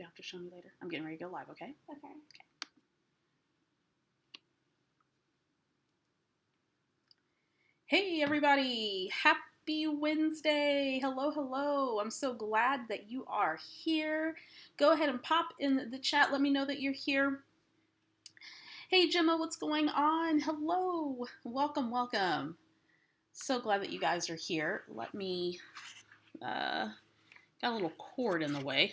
you'll have to show me later. I'm getting ready to go live, okay? Okay. Hey, everybody. Happy Wednesday. Hello. I'm so glad that you are here. Go ahead and pop in the chat. Let me know that you're here. Hey, Gemma, what's going on? Hello. Welcome. So glad that you guys are here. Let me, got a little cord in the way.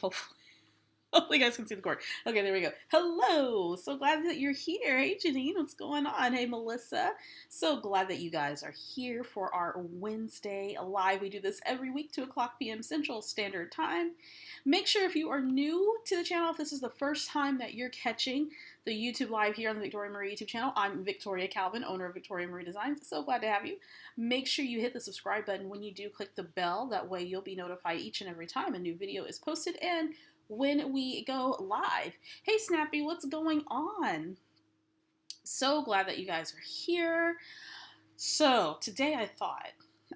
Hopefully you guys can see the cord. Okay, there we go. Hello. So glad that you're here. Hey, Janine, what's going on? Hey, Melissa. So glad that you guys are here for our Wednesday live. We do this every week, 2 o'clock p.m. Central Standard Time. Make sure if you are new to the channel, if this is the first time that you're catching the YouTube live here on the Victoria Marie YouTube channel, I'm Victoria Calvin, owner of Victoria Marie Designs. So glad to have you. Make sure you hit the subscribe button when you do click the bell. That way you'll be notified each and every time a new video is posted and when we go live. Hey, Snappy, what's going on? So glad that you guys are here. So today I thought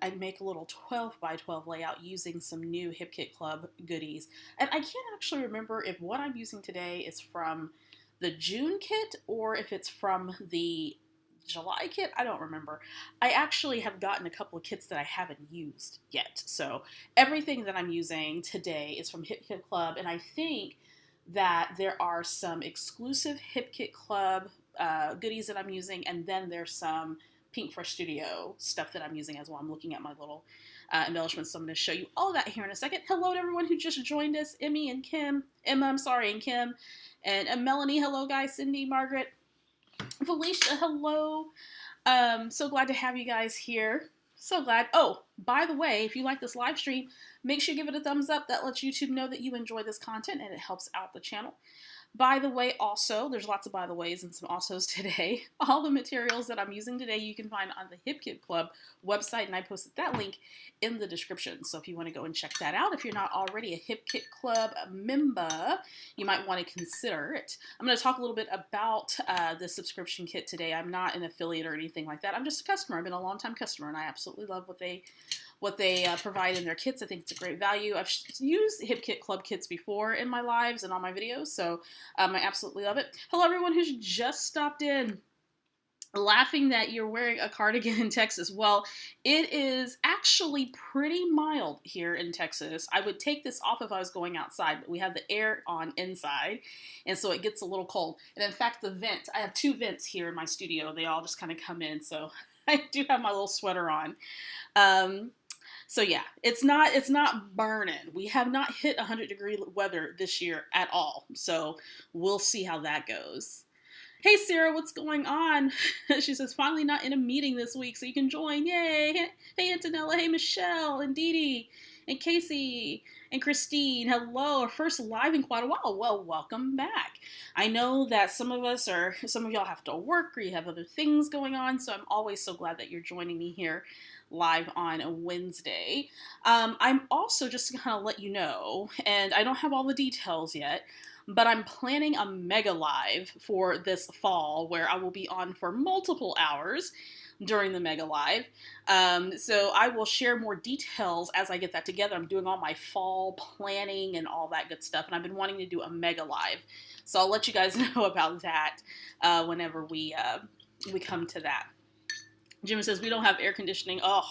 I'd make a little 12 by 12 layout using some new Hip Kit Club goodies. And I can't actually remember if what I'm using today is from the June kit or if it's from the July kit. I don't remember. I actually have gotten a couple of kits that I haven't used yet. So everything that I'm using today is from Hip Kit Club, and I think that there are some exclusive Hip Kit Club goodies that I'm using, and then there's some Pink Fresh Studio stuff that I'm using as well. I'm looking at my little embellishments, so I'm going to show you all of that here in a second. Hello to everyone who just joined us. Emma, and Kim, and Melanie. Hello, guys. Cindy, Margaret, Felicia, hello. So glad to have you guys here. So glad. Oh, by the way, if you like this live stream, make sure you give it a thumbs up. That lets YouTube know that you enjoy this content and it helps out the channel. By the way, also, there's lots of by the ways and some alsos today. All the materials that I'm using today you can find on the Hip Kit Club website, and I posted that link in the description. So if you want to go and check that out, if you're not already a Hip Kit Club member, you might want to consider it. I'm going to talk a little bit about the subscription kit today. I'm not an affiliate or anything like that. I'm just a customer. I've been a long-time customer, and I absolutely love what they provide in their kits. I think it's a great value. I've used Hip Kit Club kits before in my lives and on my videos, so I absolutely love it. Hello, everyone who's just stopped in. Laughing that you're wearing a cardigan in Texas. Well, it is actually pretty mild here in Texas. I would take this off if I was going outside, but we have the air on inside, and so it gets a little cold. And in fact, the vent, I have 2 vents here in my studio. They all just kind of come in, so I do have my little sweater on. So yeah, it's not burning. We have not hit 100-degree weather this year at all. So we'll see how that goes. Hey Sarah, what's going on? She says, finally not in a meeting this week, so you can join. Yay! Hey Antonella, hey Michelle, and Dee Dee, and Casey, and Christine. Hello, our first live in quite a while. Well, welcome back. I know that some of y'all have to work or you have other things going on, so I'm always so glad that you're joining me here live on a Wednesday. I'm also, just to kind of let you know, and I don't have all the details yet, but I'm planning a mega live for this fall where I will be on for multiple hours during the mega live. So I will share more details as I get that together. I'm doing all my fall planning and all that good stuff, and I've been wanting to do a mega live. So I'll let you guys know about that whenever we come to that. Jim says, we don't have air conditioning. Oh,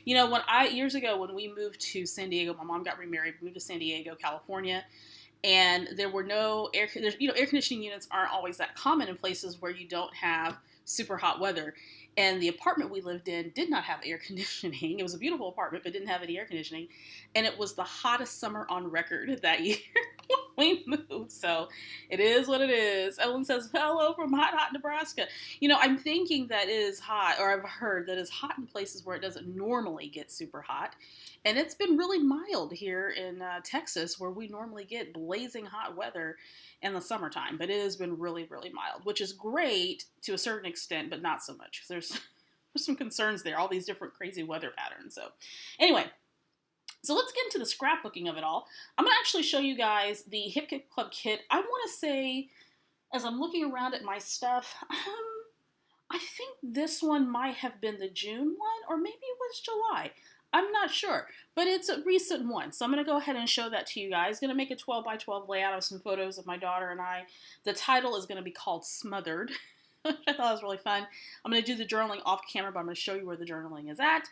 you know, years ago when we moved to San Diego, my mom got remarried, moved to San Diego, California, and there were no air conditioning units aren't always that common in places where you don't have super hot weather. And the apartment we lived in did not have air conditioning. It was a beautiful apartment, but didn't have any air conditioning. And it was the hottest summer on record that year when we moved. So it is what it is. Ellen says, hello from hot Nebraska. You know, I'm thinking that it is hot, or I've heard that it's hot in places where it doesn't normally get super hot. And it's been really mild here in Texas, where we normally get blazing hot weather in the summertime. But it has been really, really mild, which is great to a certain extent, but not so much. There's some concerns there, all these different crazy weather patterns. So anyway, so let's get into the scrapbooking of it all. I'm going to actually show you guys the Hip Kit Club kit. I want to say, as I'm looking around at my stuff, I think this one might have been the June one, or maybe it was July. I'm not sure, but it's a recent one. So I'm going to go ahead and show that to you guys. Going to make a 12 by 12 layout of some photos of my daughter and I. The title is going to be called Smothered, which I thought was really fun. I'm going to do the journaling off camera, but I'm going to show you where the journaling is at.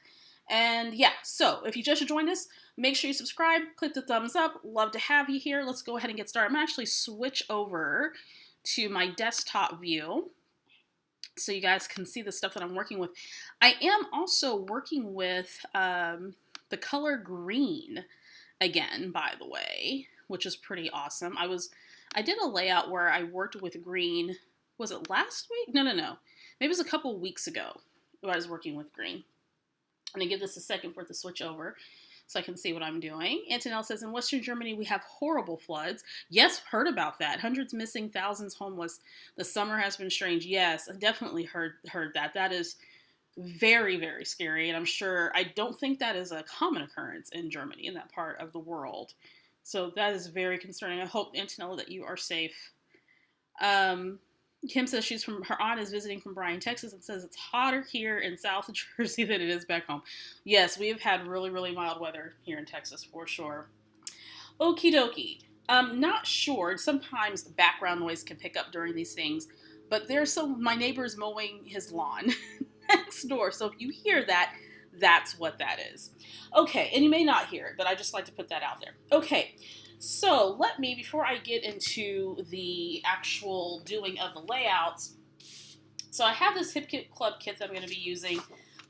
And yeah, so if you just joined us, make sure you subscribe, click the thumbs up. Love to have you here. Let's go ahead and get started. I'm going to actually switch over to my desktop view so you guys can see the stuff that I'm working with. I am also working with the color green again, by the way, which is pretty awesome. I did a layout where I worked with green. Was it last week? No. Maybe it was a couple weeks ago where I was working with green. I'm going to give this a second for it to switch over so I can see what I'm doing. Antonelle says, in Western Germany, we have horrible floods. Yes, heard about that. Hundreds missing, thousands homeless. The summer has been strange. Yes, I definitely heard that. That is very, very scary. And I don't think that is a common occurrence in Germany, in that part of the world. So that is very concerning. I hope, Antonella, that you are safe. Kim says her aunt is visiting from Bryan, Texas, and says it's hotter here in South Jersey than it is back home. Yes, we have had really, really mild weather here in Texas for sure. Okie dokie. Not sure. Sometimes background noise can pick up during these things, but my neighbor's mowing his lawn next door. So if you hear that, that's what that is. Okay, and you may not hear it, but I just like to put that out there. Okay. So before I get into the actual doing of the layouts, so I have this Hip Kit Club kit that I'm going to be using.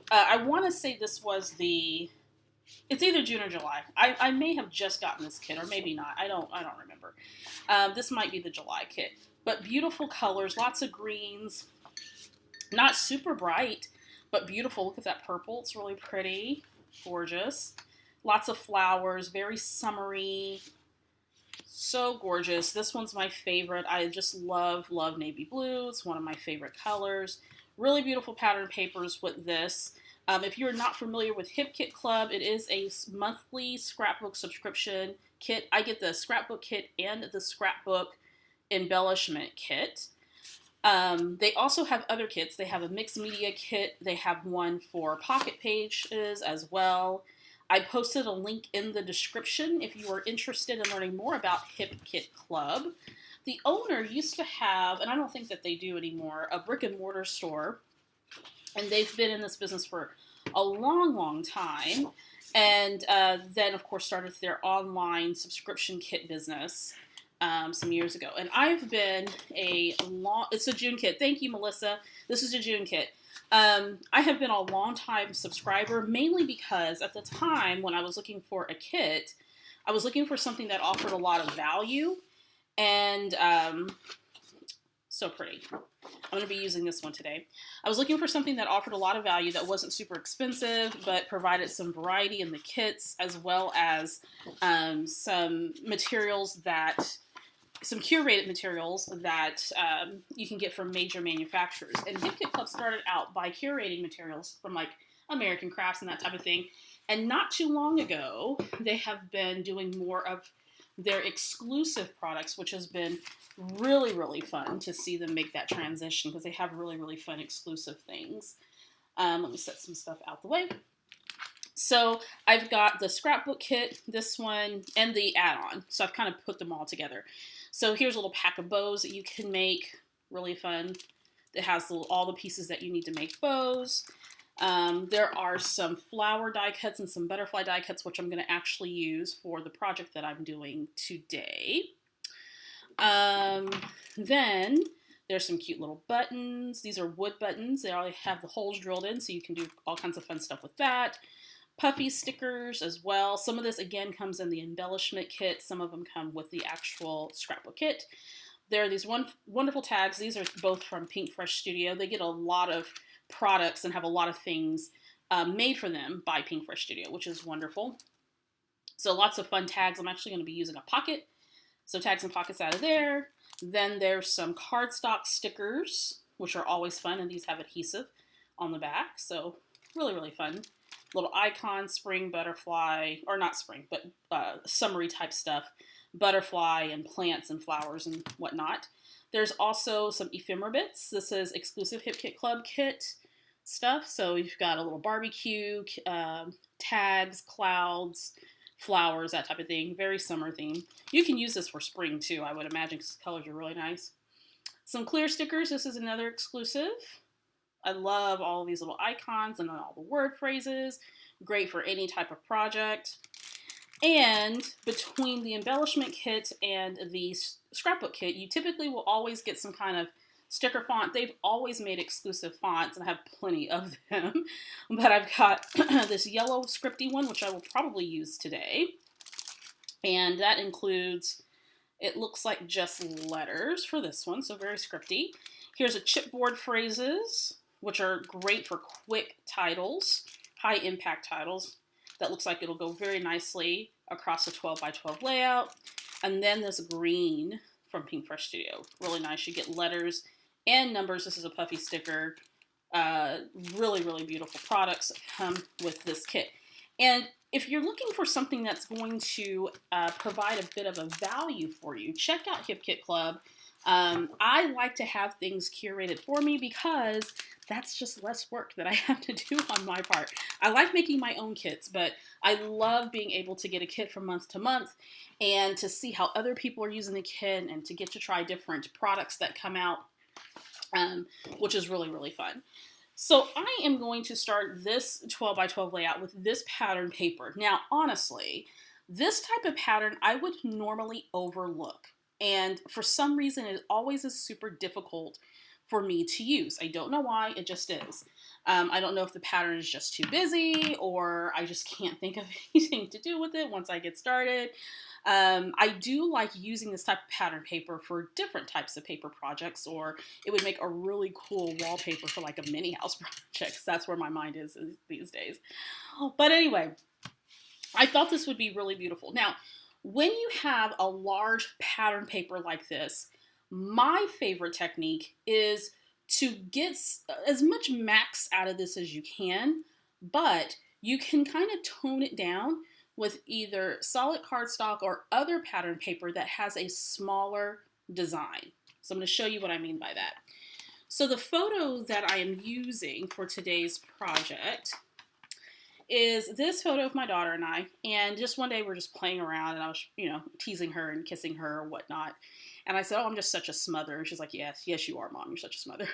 I want to say this was it's either June or July. I may have just gotten this kit, or maybe not. I don't remember. This might be the July kit. But beautiful colors, lots of greens. Not super bright, but beautiful. Look at that purple. It's really pretty. Gorgeous. Lots of flowers, very summery. So gorgeous. This one's my favorite. I just love navy blue. It's one of my favorite colors. Really beautiful pattern papers with this. If you're not familiar with Hip Kit Club, it is a monthly scrapbook subscription kit. I get the scrapbook kit and the scrapbook embellishment kit. They also have other kits. They have a mixed media kit. They have one for pocket pages as well. I posted a link in the description if you are interested in learning more about Hip Kit Club. The owner used to have, and I don't think that they do anymore, a brick and mortar store. And they've been in this business for a long, long time. And then, of course, started their online subscription kit business some years ago. And I've been it's a June kit. Thank you, Melissa. This is a June kit. I have been a long-time subscriber, mainly because at the time when I was looking for a kit, I was looking for something that offered a lot of value, and so pretty. I'm going to be using this one today. I was looking for something that offered a lot of value that wasn't super expensive, but provided some variety in the kits, as well as some curated materials that you can get from major manufacturers. And Hip Kit Club started out by curating materials from like American Crafts and that type of thing. And not too long ago, they have been doing more of their exclusive products, which has been really, really fun to see them make that transition because they have really, really fun exclusive things. Let me set some stuff out the way. So I've got the scrapbook kit, this one, and the add-on. So I've kind of put them all together. So here's a little pack of bows that you can make. Really fun. It has all the pieces that you need to make bows. There are some flower die cuts and some butterfly die cuts, which I'm going to actually use for the project that I'm doing today. Then there's some cute little buttons. These are wood buttons. They already have the holes drilled in, so you can do all kinds of fun stuff with that. Puffy stickers as well. Some of this, again, comes in the embellishment kit. Some of them come with the actual scrapbook kit. There are these wonderful tags. These are both from Pink Fresh Studio. They get a lot of products and have a lot of things made for them by Pink Fresh Studio, which is wonderful. So lots of fun tags. I'm actually going to be using a pocket. So tags and pockets out of there. Then there's some cardstock stickers, which are always fun, and these have adhesive on the back. So really, really fun. Little icon, spring, butterfly, or not spring, but summery type stuff. Butterfly and plants and flowers and whatnot. There's also some ephemera bits. This is exclusive Hip Kit Club kit stuff. So you've got a little barbecue tags, clouds, flowers, that type of thing. Very summer theme. You can use this for spring too, I would imagine, because the colors are really nice. Some clear stickers. This is another exclusive. I love all of these little icons and all the word phrases. Great for any type of project. And between the embellishment kit and the scrapbook kit, you typically will always get some kind of sticker font. They've always made exclusive fonts, and I have plenty of them. But I've got this yellow scripty one, which I will probably use today. And that includes, it looks like just letters for this one, so very scripty. Here's a chipboard phrases, which are great for quick titles, high impact titles. That looks like it'll go very nicely across a 12 by 12 layout. And then this green from Pink Fresh Studio. Really nice. You get letters and numbers. This is a puffy sticker. Really, really beautiful products that come with this kit. And if you're looking for something that's going to provide a bit of a value for you, check out Hip Kit Club. I like to have things curated for me because that's just less work that I have to do on my part. I like making my own kits, but I love being able to get a kit from month to month and to see how other people are using the kit and to get to try different products that come out, which is really, really fun. So I am going to start this 12 by 12 layout with this pattern paper. Now, honestly, this type of pattern I would normally overlook. And for some reason, it always is super difficult for me to use. I don't know why, it just is. I don't know if the pattern is just too busy or I just can't think of anything to do with it once I get started. I do like using this type of pattern paper for different types of paper projects, or it would make a really cool wallpaper for like a mini house project. That's where my mind is these days. But anyway, I thought this would be really beautiful. Now, when you have a large pattern paper like this, my favorite technique is to get as much max out of this as you can, but you can kind of tone it down with either solid cardstock or other pattern paper that has a smaller design. So I'm going to show you what I mean by that. So the photo that I am using for today's project is this photo of my daughter and I, and just one day we're just playing around and I was, teasing her and kissing her or whatnot. And I said, "Oh, I'm just such a smother." And she's like, yes, you are, Mom. You're such a smother.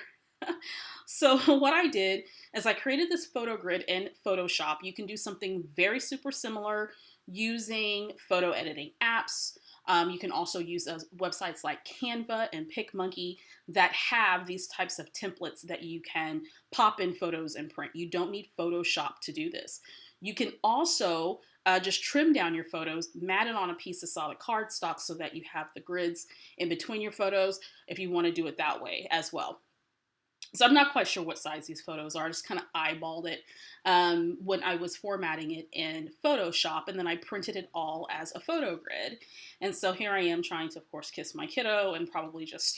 So what I did is I created this photo grid in Photoshop. You can do something very super similar using photo editing apps. You can also use websites like Canva and PicMonkey that have these types of templates that you can pop in photos and print. You don't need Photoshop to do this. You can also just trim down your photos, mat it on a piece of solid cardstock so that you have the grids in between your photos if you want to do it that way as well. So I'm not quite sure what size these photos are. I just kind of eyeballed it when I was formatting it in Photoshop, and then I printed it all as a photo grid. And so here I am trying to, of course, kiss my kiddo and probably just,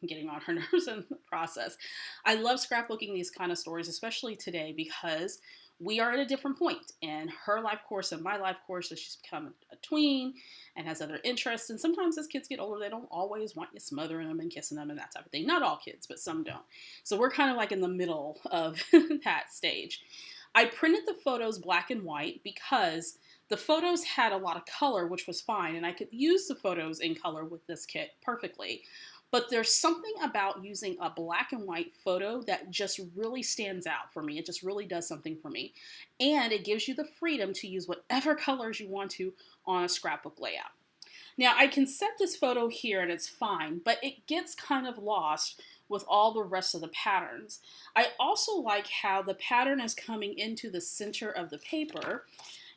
getting on her nerves in the process. I love scrapbooking these kind of stories, especially today, because we are at a different point in her life course and my life course as she's become a tween and has other interests. And sometimes as kids get older, they don't always want you smothering them and kissing them and that type of thing. Not all kids, but some don't. So we're kind of like in the middle of that stage. I printed the photos black and white because the photos had a lot of color, which was fine. And I could use the photos in color with this kit perfectly. But there's something about using a black and white photo that just really stands out for me. It just really does something for me. And it gives you the freedom to use whatever colors you want to on a scrapbook layout. Now, I can set this photo here and it's fine, but it gets kind of lost with all the rest of the patterns. I also like how the pattern is coming into the center of the paper.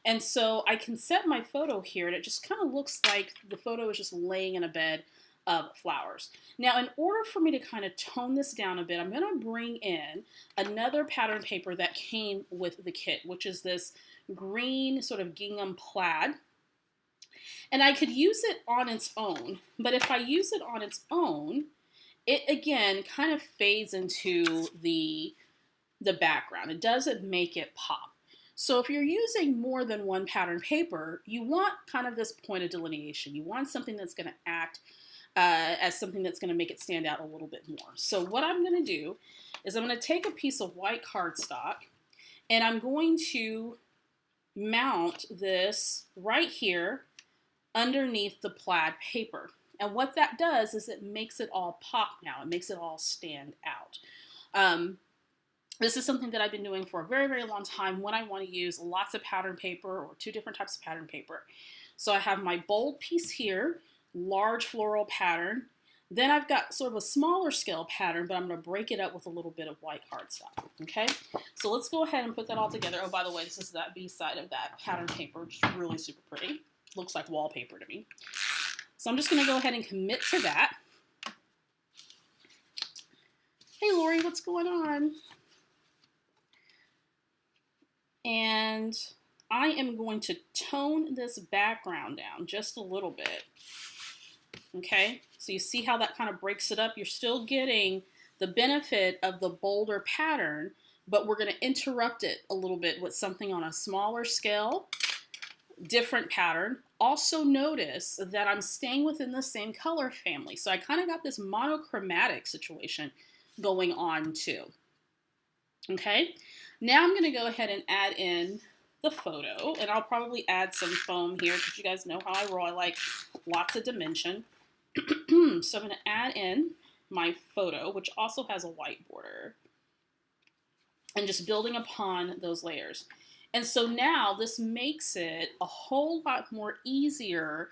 And so I can set my photo here and it just kind of looks like the photo is just laying in a bed of flowers. Now, in order for me to kind of tone this down a bit, I'm going to bring in another pattern paper that came with the kit, which is this green sort of gingham plaid. And I could use it on its own, but if I use it on its own, it again kind of fades into the background. It doesn't make it pop. So if you're using more than one pattern paper, you want kind of this point of delineation. You want something that's going to act as something that's going to make it stand out a little bit more. So what I'm going to do is I'm going to take a piece of white cardstock and I'm going to mount this right here underneath the plaid paper. And what that does is it makes it all pop now. It makes it all stand out. This is something that I've been doing for a very, very long time when I want to use lots of pattern paper or two different types of pattern paper. So I have my bold piece here, large floral pattern. Then I've got sort of a smaller scale pattern, but I'm going to break it up with a little bit of white cardstock. Okay, so let's go ahead and put that all together. Oh, by the way, this is that B side of that pattern paper, which is really super pretty. Looks like wallpaper to me. So I'm just going to go ahead and commit to that. Hey, Lori, what's going on? And I am going to tone this background down just a little bit. Okay, so you see how that kind of breaks it up? You're still getting the benefit of the bolder pattern, but we're going to interrupt it a little bit with something on a smaller scale, different pattern. Also notice that I'm staying within the same color family. So I kind of got this monochromatic situation going on too. Okay, now I'm going to go ahead and add in the photo, and I'll probably add some foam here because you guys know how I roll. I like lots of dimension. So I'm going to add in my photo, which also has a white border, and just building upon those layers. And so now this makes it a whole lot more easier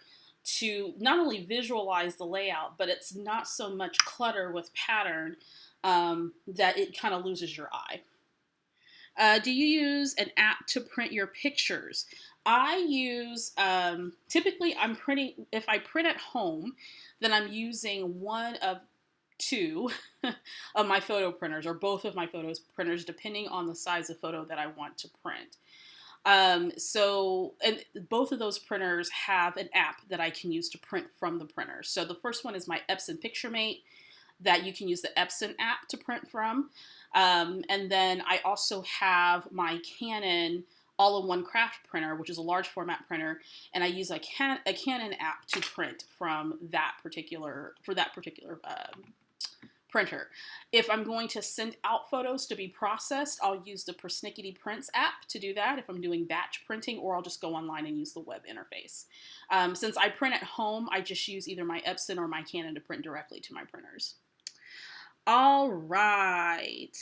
to not only visualize the layout, but it's not so much clutter with pattern that it kind of loses your eye. Do you use an app to print your pictures? I use, typically I'm printing, if I print at home, then I'm using one of two of my photo printers, or both of my photo printers, depending on the size of photo that I want to print. And both of those printers have an app that I can use to print from the printer. So the first one is my Epson PictureMate, that you can use the Epson app to print from. And then I also have my Canon all-in-one craft printer, which is a large format printer, and I use a Canon app to print from that particular printer. If I'm going to send out photos to be processed, I'll use the Persnickety Prints app to do that if I'm doing batch printing, or I'll just go online and use the web interface. Since I print at home, I just use either my Epson or my Canon to print directly to my printers. All right.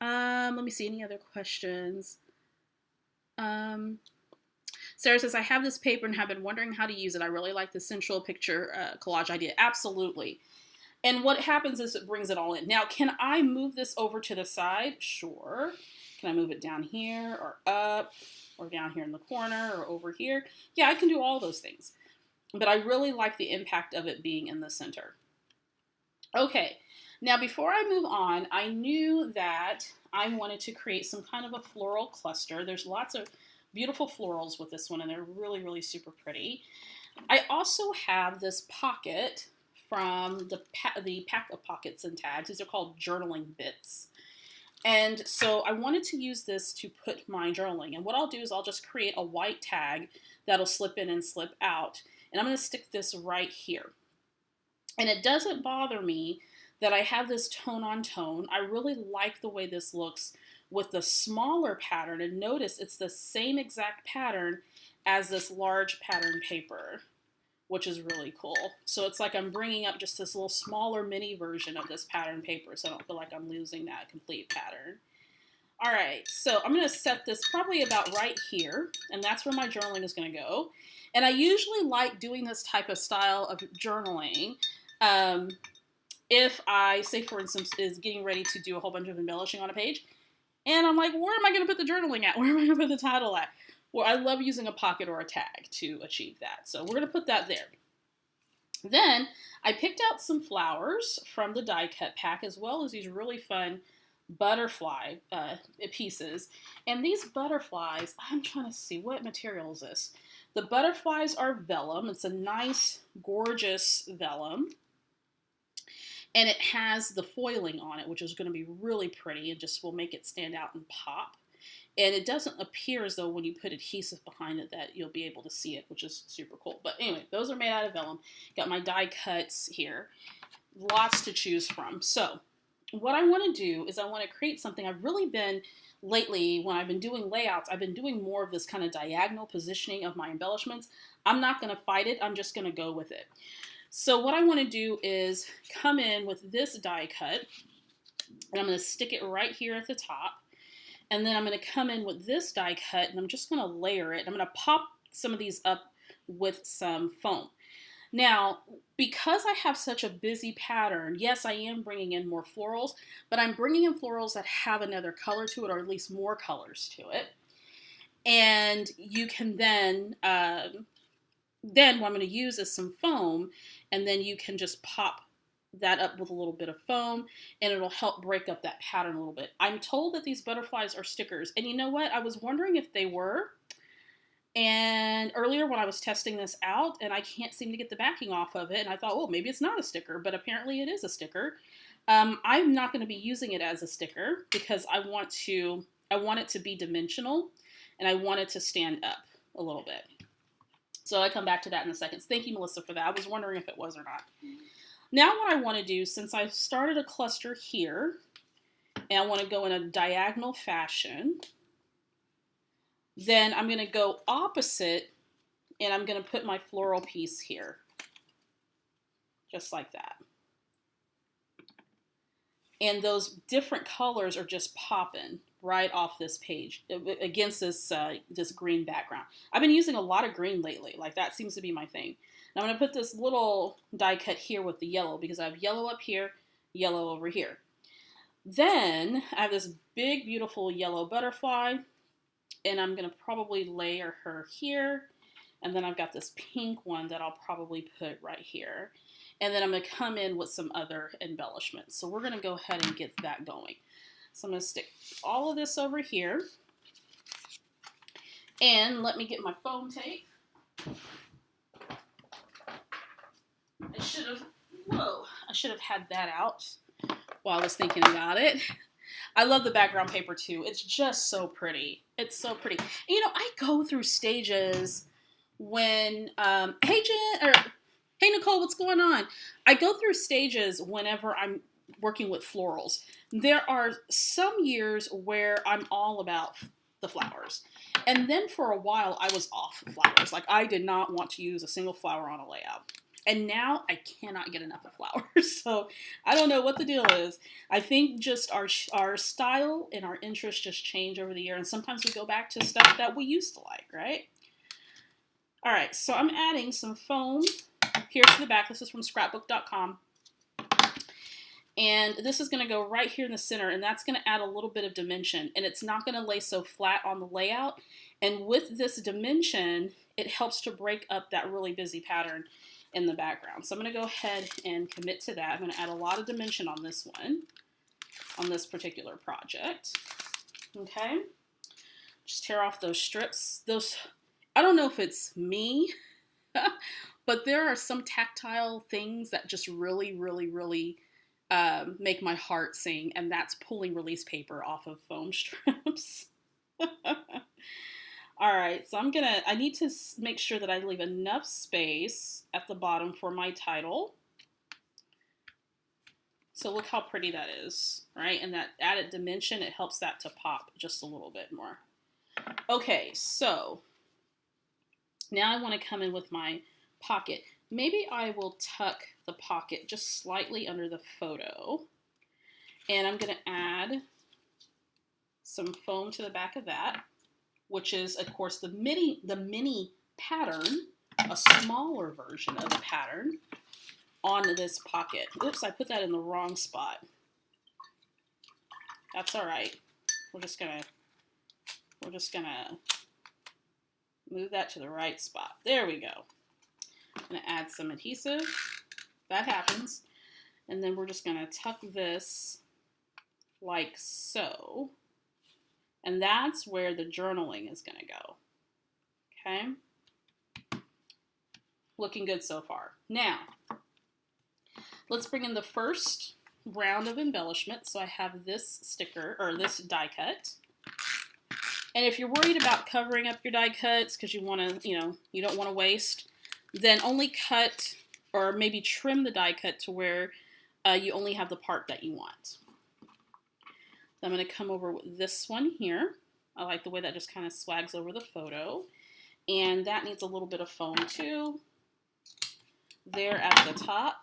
Let me see, any other questions? Sarah says, I have this paper and have been wondering how to use it. I really like the central picture collage idea. Absolutely. And what happens is it brings it all in. Now, can I move this over to the side? Sure. Can I move it down here or up or down here in the corner or over here? Yeah, I can do all those things. But I really like the impact of it being in the center. Okay. Now, before I move on, I knew that I wanted to create some kind of a floral cluster. There's lots of beautiful florals with this one, and they're really, really super pretty. I also have this pocket from the pack of pockets and tags. These are called journaling bits. And so I wanted to use this to put my journaling. And what I'll do is I'll just create a white tag that'll slip in and slip out. And I'm going to stick this right here. And it doesn't bother me that I have this tone on tone. I really like the way this looks with the smaller pattern. And notice it's the same exact pattern as this large pattern paper, which is really cool. So it's like I'm bringing up just this little smaller mini version of this pattern paper, so I don't feel like I'm losing that complete pattern. All right, so I'm going to set this probably about right here, and that's where my journaling is going to go. And I usually like doing this type of style of journaling if I, say for instance, is getting ready to do a whole bunch of embellishing on a page, and I'm like, where am I going to put the journaling at? Where am I going to put the title at? Well, I love using a pocket or a tag to achieve that. So we're going to put that there. Then I picked out some flowers from the die cut pack, as well as these really fun butterfly pieces. And these butterflies, I'm trying to see, what material is this? The butterflies are vellum. It's a nice, gorgeous vellum. And it has the foiling on it, which is going to be really pretty and just will make it stand out and pop. And it doesn't appear as though when you put adhesive behind it that you'll be able to see it, which is super cool. But anyway, those are made out of vellum. Got my die cuts here. Lots to choose from. So what I want to do is I want to create something. I've really been, lately, when I've been doing layouts, I've been doing more of this kind of diagonal positioning of my embellishments. I'm not going to fight it. I'm just going to go with it. So what I want to do is come in with this die cut, and I'm going to stick it right here at the top. And then I'm going to come in with this die cut, and I'm just going to layer it. I'm going to pop some of these up with some foam. Now, because I have such a busy pattern, yes, I am bringing in more florals, but I'm bringing in florals that have another color to it, or at least more colors to it. And you can then what I'm going to use is some foam, and then you can just pop that up with a little bit of foam, and it'll help break up that pattern a little bit. I'm told that these butterflies are stickers, and you know what? I was wondering if they were. And earlier when I was testing this out, and I can't seem to get the backing off of it, and I thought, well, maybe it's not a sticker, but apparently it is a sticker. I'm not going to be using it as a sticker because I want it to be dimensional, and I want it to stand up a little bit. So I'll come back to that in a second. Thank you, Melissa, for that. I was wondering if it was or not. Now what I want to do, since I've started a cluster here, and I want to go in a diagonal fashion, then I'm going to go opposite, and I'm going to put my floral piece here, just like that. And those different colors are just popping right off this page against this green background. I've been using a lot of green lately. Like, that seems to be my thing. Now I'm going to put this little die cut here with the yellow, because I have yellow up here, yellow over here. Then I have this big, beautiful yellow butterfly, and I'm going to probably layer her here. And then I've got this pink one that I'll probably put right here. And then I'm going to come in with some other embellishments. So we're going to go ahead and get that going. So I'm going to stick all of this over here. And let me get my foam tape. I should have had that out while I was thinking about it. I love the background paper too. It's just so pretty. It's so pretty. And, you know, I go through stages when, hey Nicole, what's going on? I go through stages whenever I'm working with florals. There are some years where I'm all about the flowers. And then for a while I was off flowers. Like, I did not want to use a single flower on a layout. And now I cannot get enough of flowers. So I don't know what the deal is. I think just our style and our interests just change over the year. And sometimes we go back to stuff that we used to like, right? All right, so I'm adding some foam here to the back. This is from scrapbook.com. And this is going to go right here in the center, and that's going to add a little bit of dimension. And it's not going to lay so flat on the layout. And with this dimension, it helps to break up that really busy pattern in the background. So I'm going to go ahead and commit to that. I'm going to add a lot of dimension on this one, on this particular project. Okay. Just tear off those strips. I don't know if it's me, but there are some tactile things that just really, really, really make my heart sing, and that's pulling release paper off of foam strips. All right, so I need to make sure that I leave enough space at the bottom for my title. So look how pretty that is, right? And that added dimension, it helps that to pop just a little bit more. Okay, so now I want to come in with my pocket. Maybe I will tuck the pocket just slightly under the photo. And I'm going to add some foam to the back of that, which is, of course, the mini pattern, a smaller version of the pattern on this pocket. Oops, I put that in the wrong spot. That's all right. We're just gonna move that to the right spot. There we go. I'm gonna add some adhesive. That happens. And then we're just gonna tuck this like so. And that's where the journaling is gonna go. Okay? Looking good so far. Now, let's bring in the first round of embellishment. So I have this sticker, or this die cut. And if you're worried about covering up your die cuts because you want to, you don't want to waste, then only cut or maybe trim the die cut to where you only have the part that you want. Then I'm going to come over with this one here. I like the way that just kind of swags over the photo. And that needs a little bit of foam too. There at the top.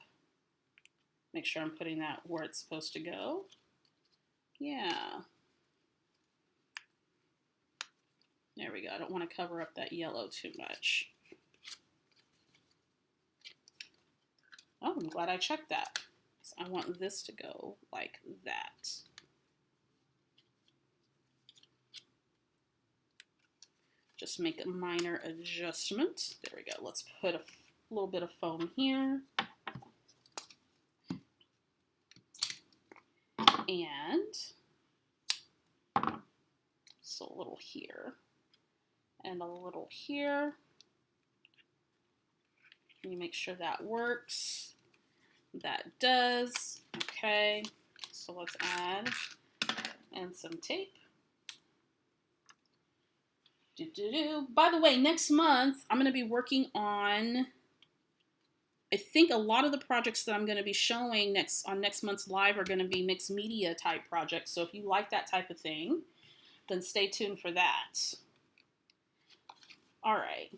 Make sure I'm putting that where it's supposed to go. Yeah. There we go. I don't want to cover up that yellow too much. Oh, I'm glad I checked that. So I want this to go like that. Just make a minor adjustment. There we go. Let's put a little bit of foam here. And so a little here and a little here. Let me make sure that works. That does. Okay, so let's add and some tape. By the way, next month I'm going to be working on, I think a lot of the projects that I'm going to be showing on next month's live are going to be mixed media type projects. So if you like that type of thing, then stay tuned for that. All right.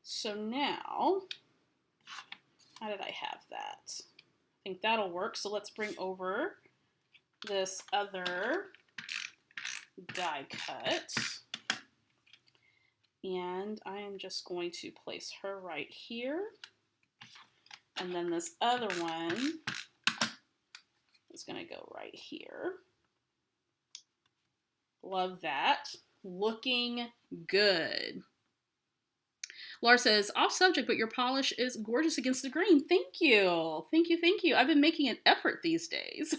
So now, how did I have that? I think that'll work. So let's bring over this other die cut. And I am just going to place her right here. And then this other one is going to go right here. Love that. Looking good. Laura says, off subject, but your polish is gorgeous against the green. Thank you. Thank you, thank you. I've been making an effort these days.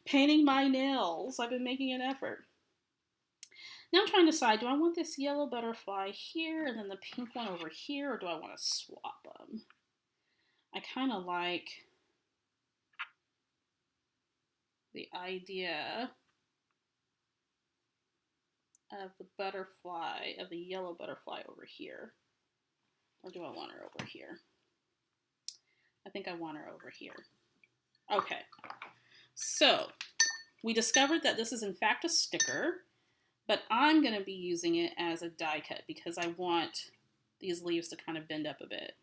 Painting my nails. I've been making an effort. Now I'm trying to decide, do I want this yellow butterfly here and then the pink one over here, or do I want to swap them? I kind of like the idea of the butterfly, of the yellow butterfly over here. Or do I want her over here? I think I want her over here. Okay, so we discovered that this is in fact a sticker, but I'm going to be using it as a die cut because I want these leaves to kind of bend up a bit.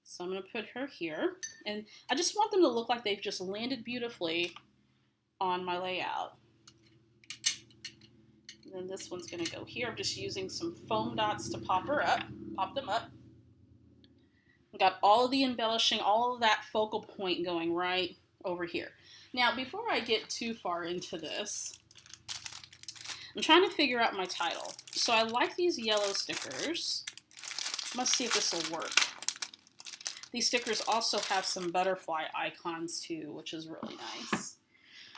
So I'm going to put her here, and I just want them to look like they've just landed beautifully on my layout. And then this one's going to go here. I'm just using some foam dots to pop them up. I've got all of the embellishing, all of that focal point going right over here. Now, before I get too far into this, I'm trying to figure out my title. So I like these yellow stickers. Let's see if this will work. These stickers also have some butterfly icons too, which is really nice.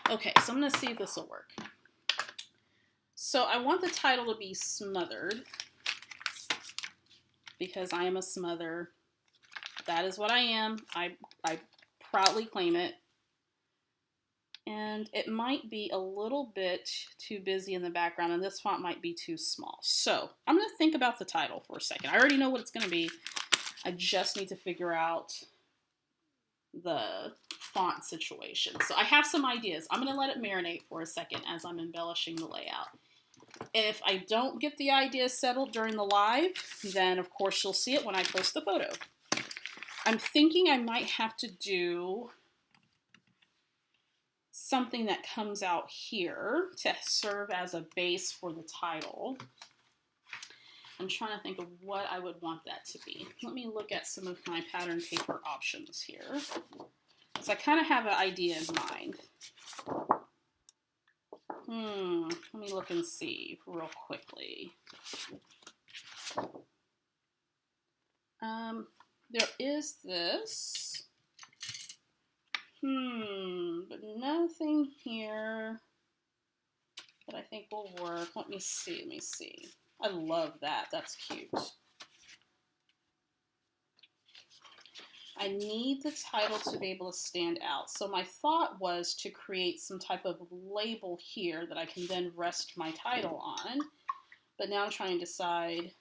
Okay, so I'm going to see if this will work. So I want the title to be Smothered because I am a smother. That is what I am. I proudly claim it. And it might be a little bit too busy in the background, and this font might be too small. So I'm going to think about the title for a second. I already know what it's going to be. I just need to figure out the font situation. So I have some ideas. I'm going to let it marinate for a second as I'm embellishing the layout. If I don't get the idea settled during the live, then of course you'll see it when I post the photo. I'm thinking I might have to do something that comes out here to serve as a base for the title. I'm trying to think of what I would want that to be. Let me look at some of my pattern paper options here. So I kind of have an idea in mind. Let me look and see real quickly. There is this. But nothing here that I think will work. Let me see. I love that. That's cute. I need the title to be able to stand out. So my thought was to create some type of label here that I can then rest my title on. But now I'm trying to decide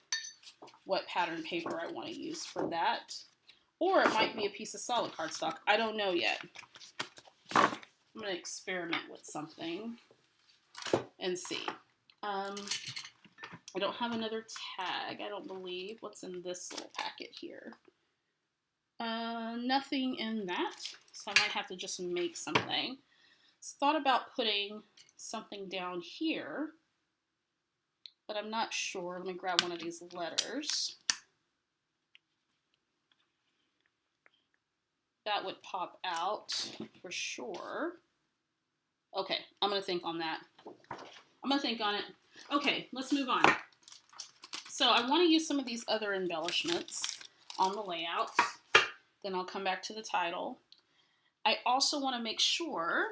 what pattern paper I want to use for that. Or it might be a piece of solid cardstock. I don't know yet. I'm I'm going to experiment with something and see. I don't have another tag, I don't believe. What's in this little packet here? Nothing in that, so I might have to just make something. Thought about putting something down here, but I'm not sure. Let me grab one of these letters. That would pop out for sure. Okay, I'm gonna think on that. I'm gonna think on it. Okay, let's move on. So I want to use some of these other embellishments on the layout. Then I'll come back to the title. I also want to make sure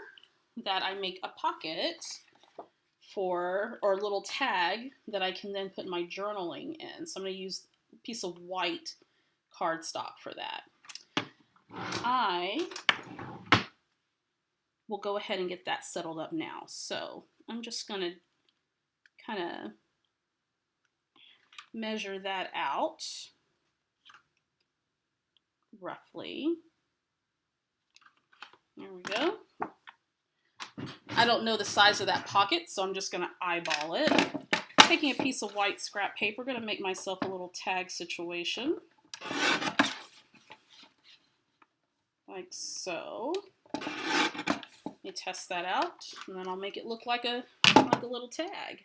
that I make a pocket for, or a little tag that I can then put my journaling in. So I'm going to use a piece of white cardstock for that. I will go ahead and get that settled up now. So I'm just going to kind of measure that out roughly. There we go. I don't know the size of that pocket, so I'm just going to eyeball it. Taking a piece of white scrap paper, going to make myself a little tag situation. Like so. Let me test that out, and then I'll make it look like a little tag.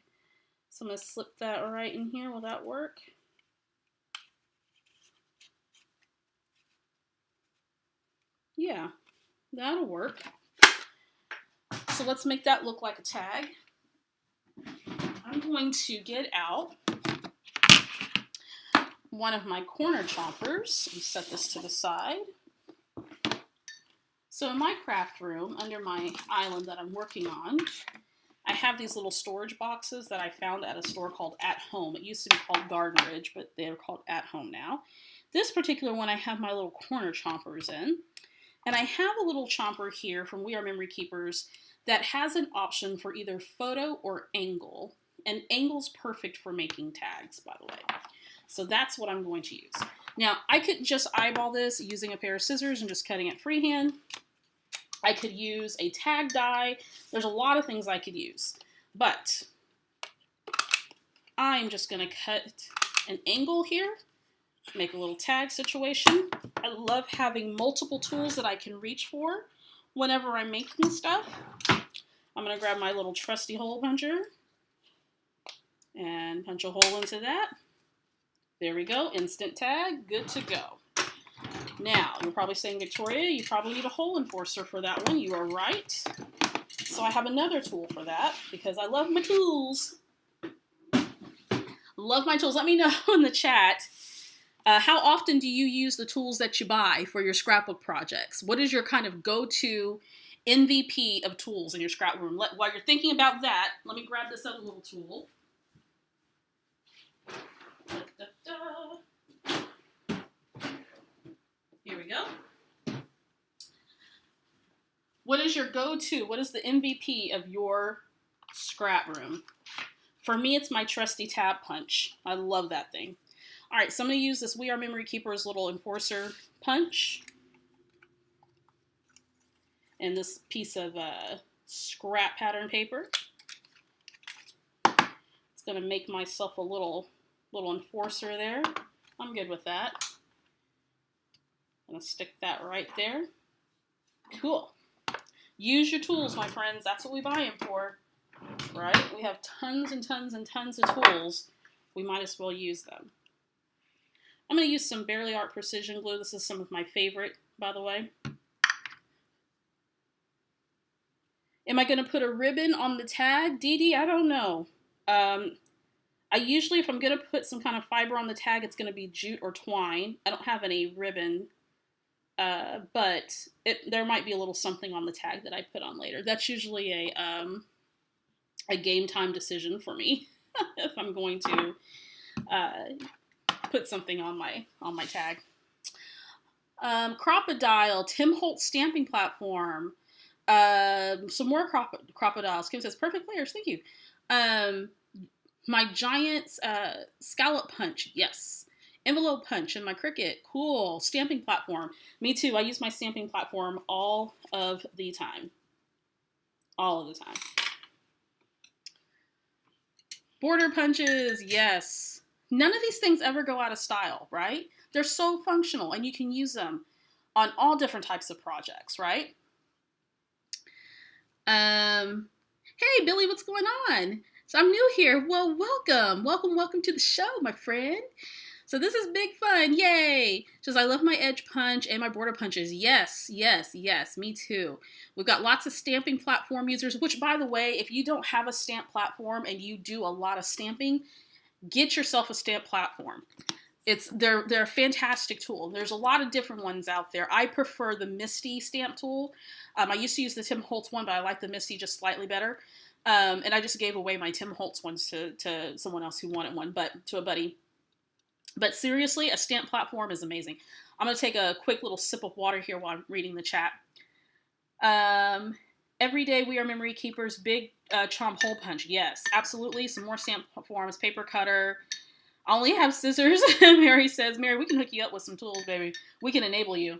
So I'm going to slip that right in here. Will that work? Yeah, that'll work. So let's make that look like a tag. I'm going to get out one of my corner chompers and set this to the side. So in my craft room, under my island that I'm working on, I have these little storage boxes that I found at a store called At Home. It used to be called Garden Ridge, but they're called At Home now. This particular one I have my little corner chompers in. And I have a little chomper here from We Are Memory Keepers that has an option for either photo or angle. And angle's perfect for making tags, by the way. So that's what I'm going to use. Now, I could just eyeball this using a pair of scissors and just cutting it freehand. I could use a tag die. There's a lot of things I could use. But I'm just going to cut an angle here. Make a little tag situation. I love having multiple tools that I can reach for whenever I'm making stuff. I'm going to grab my little trusty hole puncher and punch a hole into that. There we go. Instant tag. Good to go. Now, you're probably saying, Victoria, you probably need a hole enforcer for that one. You are right. So I have another tool for that because I love my tools. Love my tools. Let me know in the chat. How often do you use the tools that you buy for your scrapbook projects? What is your kind of go-to MVP of tools in your scrap room? While you're thinking about that, let me grab this other little tool. Here we go. What is your go-to? What is the MVP of your scrap room? For me, it's my trusty tab punch. I love that thing. All right, so I'm going to use this We Are Memory Keepers little enforcer punch. And this piece of scrap pattern paper. It's going to make myself a little enforcer there. I'm good with that. I'm going to stick that right there. Cool. Use your tools, my friends. That's what we buy them for, right? We have tons and tons and tons of tools. We might as well use them. I'm going to use some Barely Art Precision Glue. This is some of my favorite, by the way. Am I going to put a ribbon on the tag? Dee Dee, I don't know. I usually, if I'm going to put some kind of fiber on the tag, it's going to be jute or twine. I don't have any ribbon, but there might be a little something on the tag that I put on later. That's usually a game time decision for me if I'm going to put something on my tag. Crocodile, Tim Holtz stamping platform. Some more crocodiles. Kim says, perfect layers, thank you. My giant scallop punch, yes. Envelope punch and my Cricut, cool. Stamping platform, me too. I use my stamping platform all of the time. all of the time. Border punches, yes. None of these things ever go out of style, right? They're so functional and you can use them on all different types of projects, right? Hey, Billy, what's going on? So I'm new here. Well, welcome to the show, my friend. So this is big fun, yay! Says I love my edge punch and my border punches. Yes, me too. We've got lots of stamping platform users, which by the way, if you don't have a stamp platform and you do a lot of stamping, get yourself a stamp platform. They're a fantastic tool. There's a lot of different ones out there. I prefer the Misty stamp tool. I used to use the Tim Holtz one, but I like the Misty just slightly better. And I just gave away my Tim Holtz ones to someone else who wanted one, but to a buddy. But seriously, a stamp platform is amazing. I'm going to take a quick little sip of water here while I'm reading the chat. Every day we are memory keepers. Big chomp hole punch. Yes, absolutely. Some more stamp forms. Paper cutter. I only have scissors. Mary says, Mary, we can hook you up with some tools, baby. We can enable you.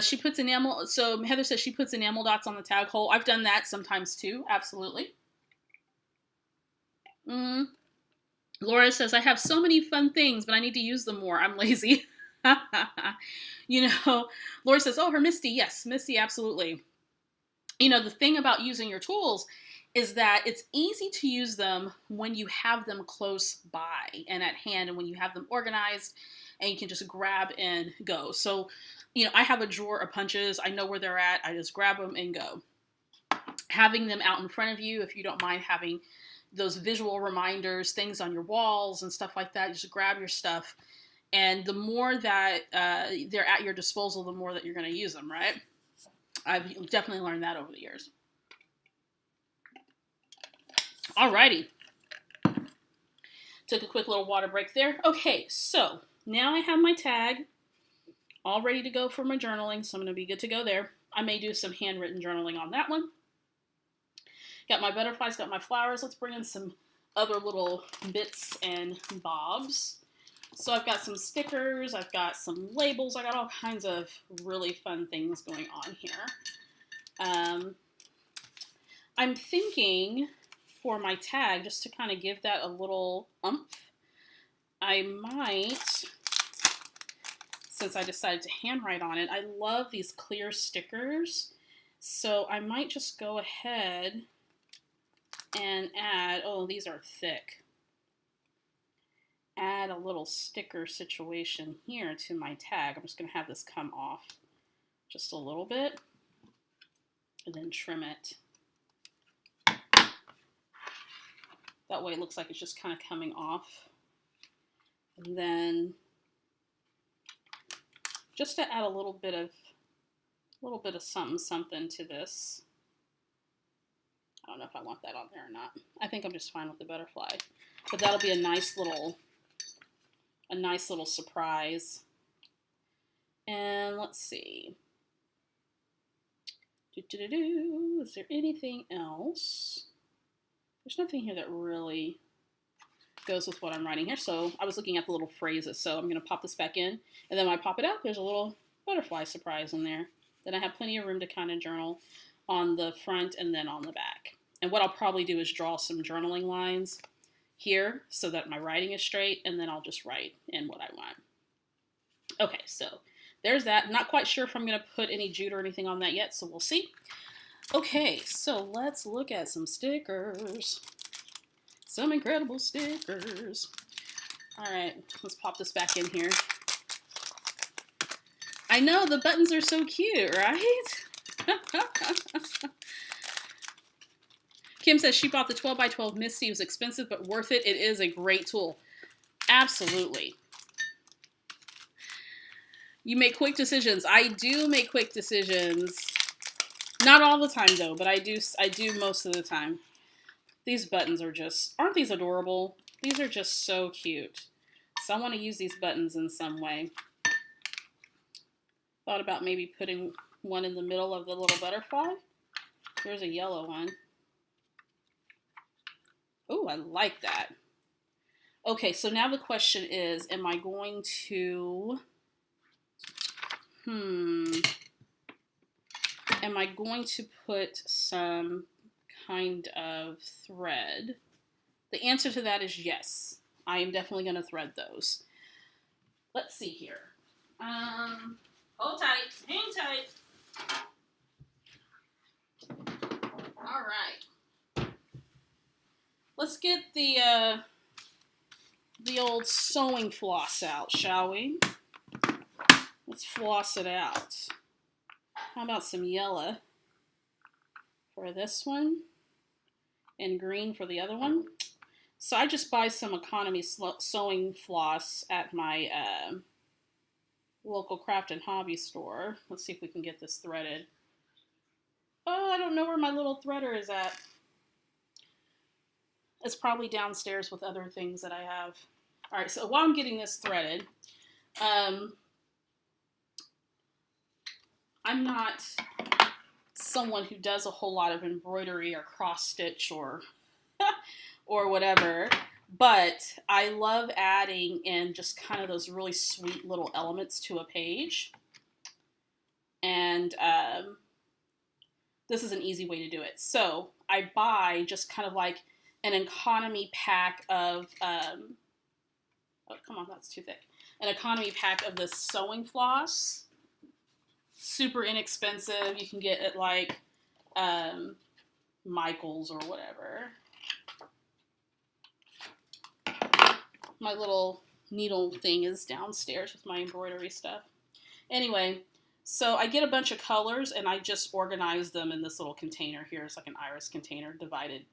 She puts enamel. So Heather says she puts enamel dots on the tag hole. I've done that sometimes too. Absolutely. Laura says, I have so many fun things, but I need to use them more. I'm lazy. You know, Laura says, oh, her Misty. Yes, Misty, absolutely. You know, the thing about using your tools is that it's easy to use them when you have them close by and at hand and when you have them organized and you can just grab and go. So, you know, I have a drawer of punches. I know where they're at. I just grab them and go. Having them out in front of you, if you don't mind having those visual reminders, things on your walls and stuff like that, you just grab your stuff. And the more that they're at your disposal, the more that you're going to use them, right? I've definitely learned that over the years. Alrighty. Took a quick little water break there. Okay, so now I have my tag all ready to go for my journaling, so I'm going to be good to go there. I may do some handwritten journaling on that one. Got my butterflies, got my flowers. Let's bring in some other little bits and bobs. So I've got some stickers, I've got some labels, I got all kinds of really fun things going on here. I'm thinking for my tag, just to kind of give that a little oomph, I might, since I decided to handwrite on it, I love these clear stickers, so I might just go ahead and add, oh, these are thick. Add a little sticker situation here to my tag. I'm just going to have this come off just a little bit and then trim it. That way it looks like it's just kind of coming off. And then just to add a little bit of something to this. I don't know if I want that on there or not. I think I'm just fine with the butterfly. But that'll be a nice little surprise. And let's see. Is there anything else? There's nothing here that really goes with what I'm writing here. So I was looking at the little phrases. So I'm going to pop this back in. And then when I pop it out, there's a little butterfly surprise in there. Then I have plenty of room to kind of journal on the front and then on the back. And what I'll probably do is draw some journaling lines here so that my writing is straight, and then I'll just write in what I want. Okay, so there's that. I'm not quite sure if I'm going to put any jute or anything on that yet, so we'll see. Okay, so let's look at some stickers. Some incredible stickers. All right, let's pop this back in here. I know, the buttons are so cute, right? Kim says she bought the 12 by 12 Misty. It was expensive, but worth it. It is a great tool. Absolutely. You make quick decisions. I do make quick decisions. Not all the time, though, but I do most of the time. These buttons are just, aren't these adorable? These are just so cute. So I want to use these buttons in some way. Thought about maybe putting one in the middle of the little butterfly. Here's a yellow one. Oh, I like that. Okay, so now the question is, am I going to Am I going to put some kind of thread? The answer to that is yes. I am definitely going to thread those. Let's see here. Hold tight. Hang tight. All right. Let's get the old sewing floss out, shall we? Let's floss it out. How about some yellow for this one and green for the other one? So I just buy some economy sewing floss at my local craft and hobby store. Let's see if we can get this threaded. Oh, I don't know where my little threader is at. It's probably downstairs with other things that I have. All right, so while I'm getting this threaded, I'm not someone who does a whole lot of embroidery or cross stitch or or whatever, but I love adding in just kind of those really sweet little elements to a page. And this is an easy way to do it. So I buy just kind of like an economy pack of, oh, come on, that's too thick. An economy pack of this sewing floss. Super inexpensive. You can get it like Michael's or whatever. My little needle thing is downstairs with my embroidery stuff. Anyway, so I get a bunch of colors and I just organize them in this little container here. It's like an iris container, divided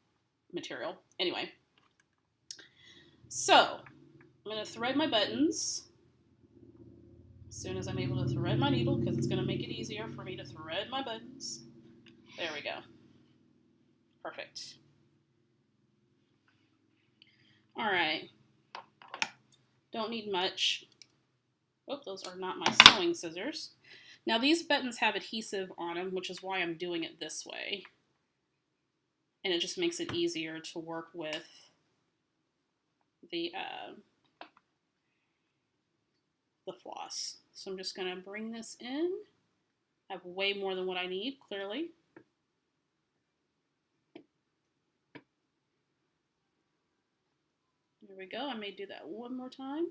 material. Anyway, so I'm going to thread my buttons as soon as I'm able to thread my needle, because it's going to make it easier for me to thread my buttons. There we go. Perfect. All right. Don't need much. Oh, those are not my sewing scissors. Now these buttons have adhesive on them, which is why I'm doing it this way. And it just makes it easier to work with the floss. So I'm just going to bring this in. I have way more than what I need, clearly. There we go. I may do that one more time.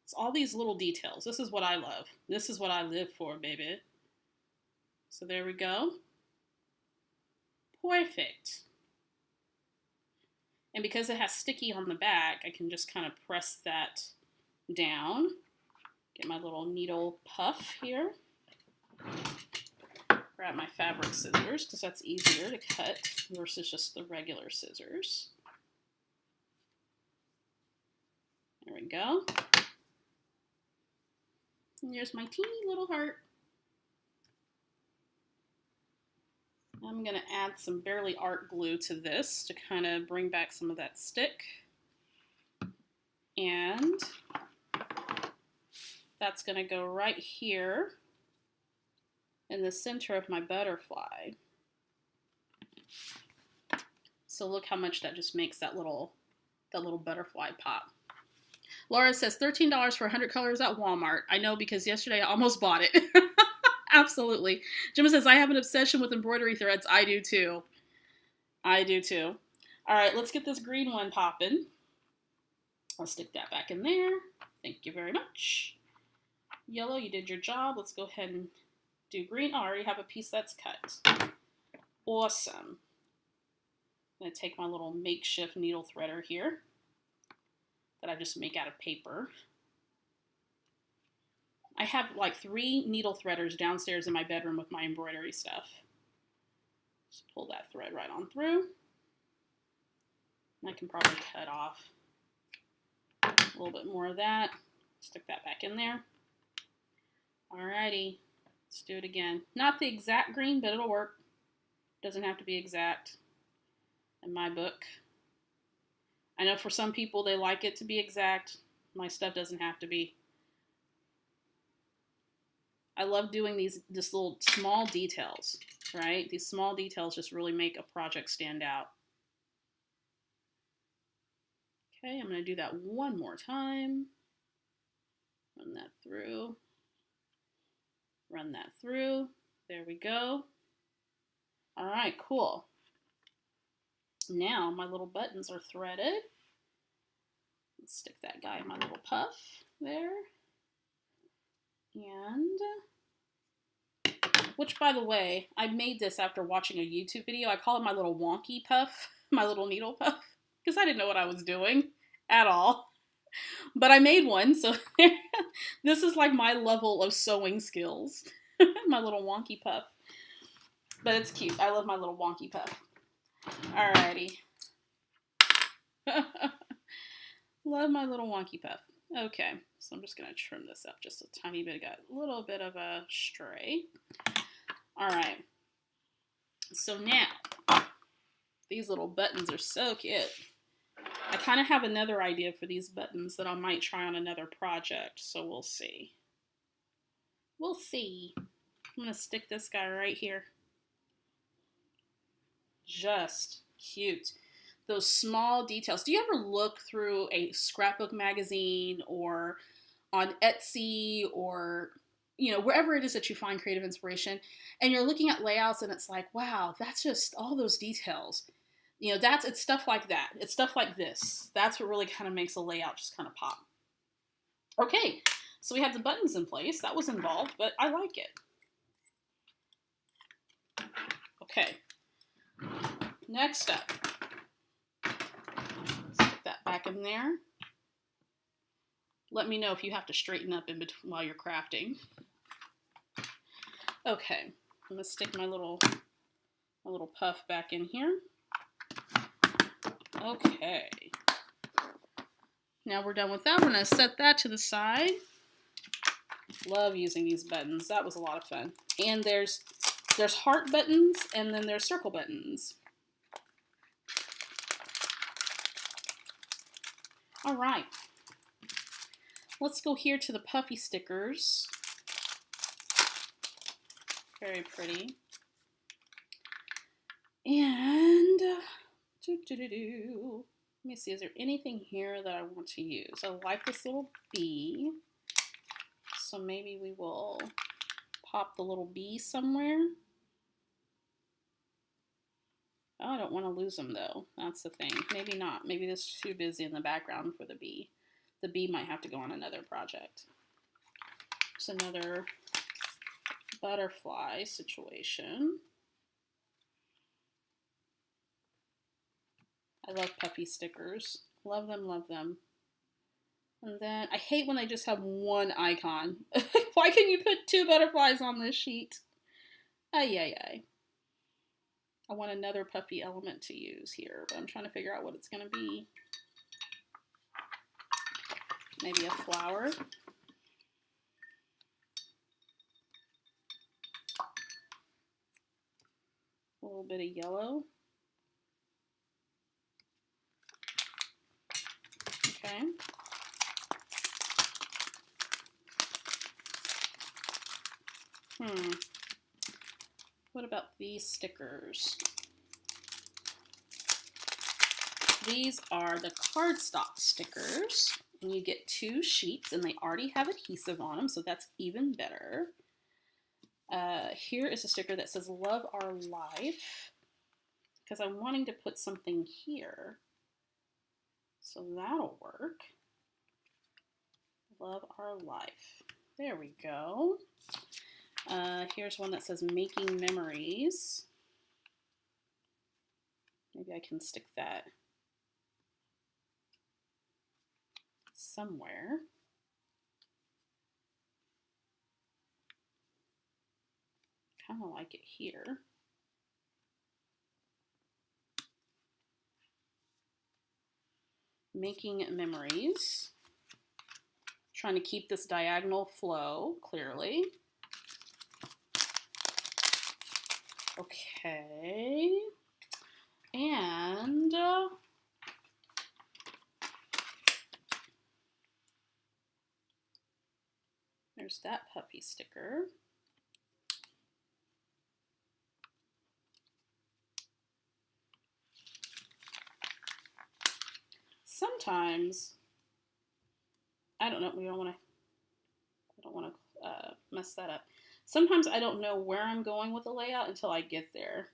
It's all these little details. This is what I love. This is what I live for, baby. So there we go. Perfect. And because it has sticky on the back, I can just kind of press that down. Get my little needle puff here. Grab my fabric scissors, because that's easier to cut versus just the regular scissors. There we go. And there's my teeny little heart. I'm going to add some Barely Art glue to this to kind of bring back some of that stick. And that's going to go right here in the center of my butterfly. So look how much that just makes that little butterfly pop. Laura says $13 for 100 colors at Walmart. I know, because yesterday I almost bought it. Absolutely. Jim says, I have an obsession with embroidery threads. I do too. I do too. All right, let's get this green one popping. I'll stick that back in there. Thank you very much. Yellow, you did your job. Let's go ahead and do green. Oh, I already have a piece that's cut. Awesome. I'm going to take my little makeshift needle threader here that I just make out of paper. I have like 3 needle threaders downstairs in my bedroom with my embroidery stuff. Just pull that thread right on through. And I can probably cut off a little bit more of that. Stick that back in there. Alrighty, let's do it again. Not the exact green, but it'll work. Doesn't have to be exact in my book. I know for some people they like it to be exact. My stuff doesn't have to be. I love doing these little small details, right? These small details just really make a project stand out. Okay, I'm going to do that one more time. Run that through. Run that through. There we go. All right, cool. Now my little buttons are threaded. Let's stick that guy in my little puff there. And, which by the way, I made this after watching a YouTube video. I call it my little wonky puff, my little needle puff, because I didn't know what I was doing at all. But I made one, so this is like my level of sewing skills. My little wonky puff. But it's cute. I love my little wonky puff. Alrighty. Love my little wonky puff. Okay, so I'm just going to trim this up just a tiny bit. Got a little bit of a stray. Alright. So now, these little buttons are so cute. I kind of have another idea for these buttons that I might try on another project, so we'll see. We'll see. I'm going to stick this guy right here. Just cute. Those small details. Do you ever look through a scrapbook magazine or on Etsy or, you know, wherever it is that you find creative inspiration, and you're looking at layouts and it's like, wow, that's just all those details. You know, it's stuff like that. It's stuff like this. That's what really kind of makes a layout just kind of pop. Okay, so we have the buttons in place. That was involved, but I like it. Okay, next up. Stick that back in there. Let me know if you have to straighten up in between while you're crafting. Okay, I'm gonna stick my little puff back in here. Okay. Now we're done with that. We're gonna set that to the side. Love using these buttons. That was a lot of fun. And there's heart buttons and then there's circle buttons. All right. Let's go here to the puffy stickers. Very pretty. And let me see, is there anything here that I want to use? I like this little bee. So maybe we will pop the little bee somewhere. Oh, I don't want to lose them though. That's the thing. Maybe not. Maybe this is too busy in the background for the bee. The bee might have to go on another project. It's another butterfly situation. I love puffy stickers. Love them, love them. And then I hate when they just have one icon. Why can you put two butterflies on this sheet? Ay, ay, ay. I want another puffy element to use here, but I'm trying to figure out what it's going to be. Maybe a flower. A little bit of yellow. Okay. What about these stickers? These are the cardstock stickers, and you get 2 sheets, and they already have adhesive on them, so that's even better. Here is a sticker that says "Love Our Life," because I'm wanting to put something here, so that'll work. Love Our Life. There we go. Here's one that says "Making Memories." Maybe I can stick that somewhere. Kind of like it here. Making memories. Trying to keep this diagonal flow, clearly. Okay. And there's that puppy sticker. Sometimes, I don't know, I don't want to mess that up. Sometimes I don't know where I'm going with the layout until I get there.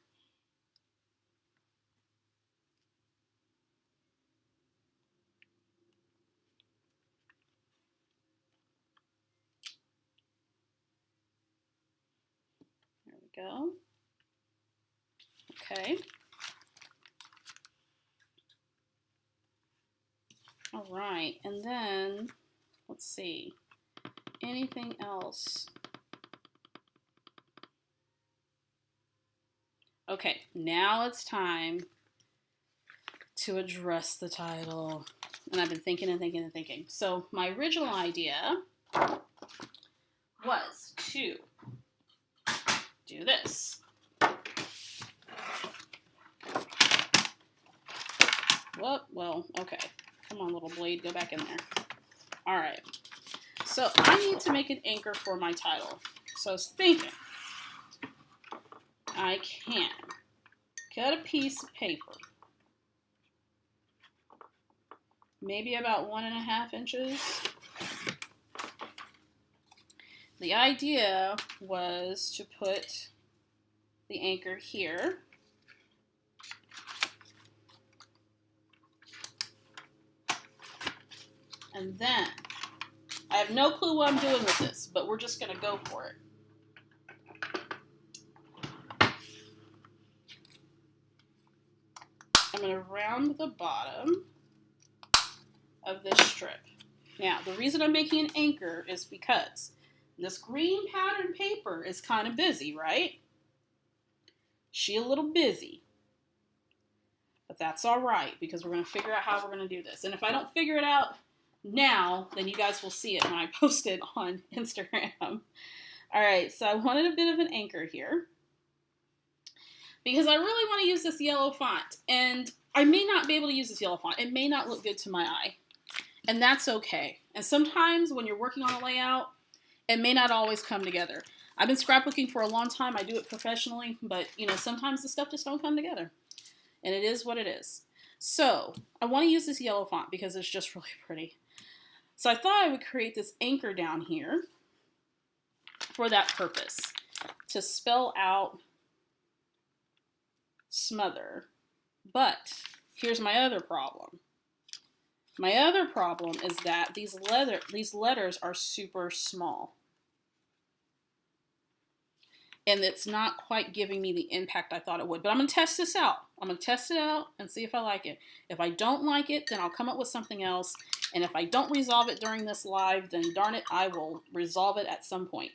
There we go. Okay. All right, and then let's see. Anything else? Okay, now it's time to address the title. And I've been thinking and thinking and thinking. So my original idea was to do this. Whoop, well, okay. Come on, little blade, go back in there. All right. So I need to make an anchor for my title. So I was thinking I can cut a piece of paper, maybe about 1.5 inches. The idea was to put the anchor here. And then, I have no clue what I'm doing with this, but we're just going to go for it. I'm going to round the bottom of this strip. Now, the reason I'm making an anchor is because this green pattern paper is kind of busy, right? She a little busy. But that's all right, because we're going to figure out how we're going to do this. And if I don't figure it out now, then you guys will see it when I post it on Instagram. All right, so I wanted a bit of an anchor here because I really want to use this yellow font, and I may not be able to use this yellow font. It may not look good to my eye, and that's okay. And sometimes when you're working on a layout, it may not always come together. I've been scrapbooking for a long time. I do it professionally, but you know, sometimes the stuff just don't come together, and it is what it is. So I want to use this yellow font because it's just really pretty. So I thought I would create this anchor down here for that purpose, to spell out smother. But here's my other problem. My other problem is that these letters are super small. And it's not quite giving me the impact I thought it would. But I'm going to test this out. I'm going to test it out and see if I like it. If I don't like it, then I'll come up with something else. And if I don't resolve it during this live, then darn it, I will resolve it at some point.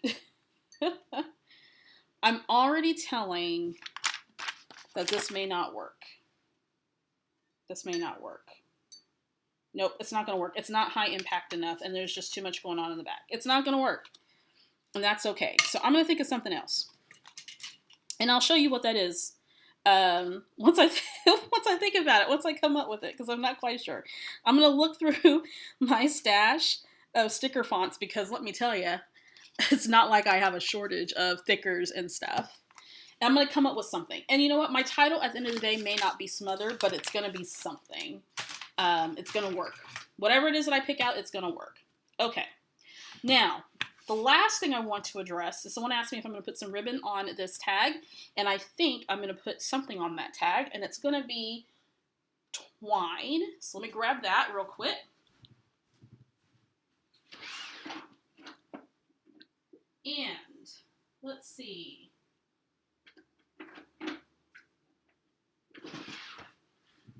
I'm already telling that this may not work. This may not work. Nope, it's not going to work. It's not high impact enough, and there's just too much going on in the back. It's not going to work, and that's okay. So I'm going to think of something else. And I'll show you what that is once I think about it, once I come up with it, because I'm not quite sure. I'm going to look through my stash of sticker fonts, because let me tell you, it's not like I have a shortage of thickers and stuff. And I'm going to come up with something. And you know what? My title at the end of the day may not be smothered, but it's going to be something. It's going to work. Whatever it is that I pick out, it's going to work. Okay. Now, the last thing I want to address is someone asked me if I'm going to put some ribbon on this tag, and I think I'm going to put something on that tag, and it's going to be twine. So let me grab that real quick. And let's see.